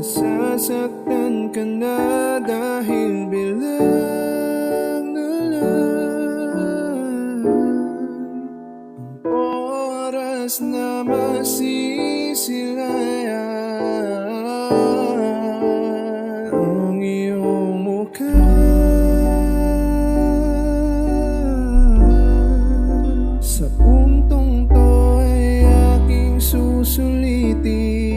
Nasasaktan ka na dahil bilang na lang ang oras na masisilayan ang iyong mukha. Sa puntong to ay aking susulitin.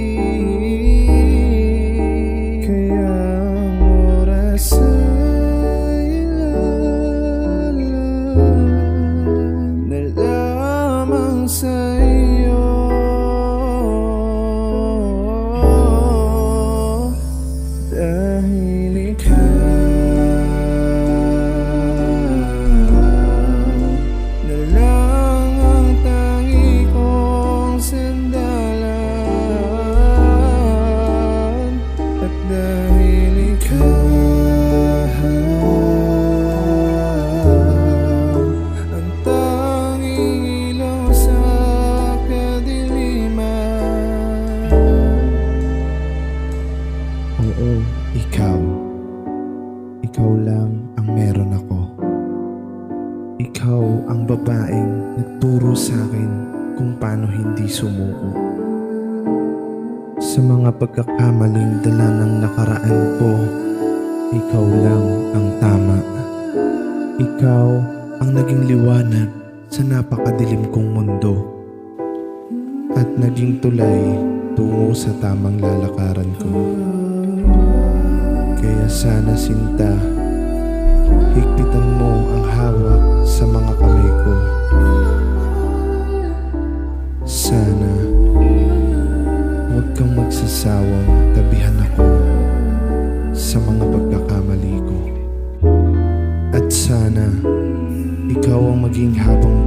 Sa iyo dahil ikaw na lang ang tangi kong sandalan, at dahil ikaw ang tanging ilaw sa oo, ikaw lang ang meron ako. Ikaw ang babaeng nagturo sa akin kung paano hindi sumuko sa mga pagkakamaling dala ng nakaraan ko. Ikaw lang ang tama. Ikaw ang naging liwanag sa napakadilim kong mundo at naging tulay tungo sa tamang lalakaran ko. Kaya sana, sinta, higpitan mo ang hawak sa mga kamay ko. Sana huwag kang magsasawang tabihan ako sa mga pagkakamali ko. At sana ikaw ang maging habang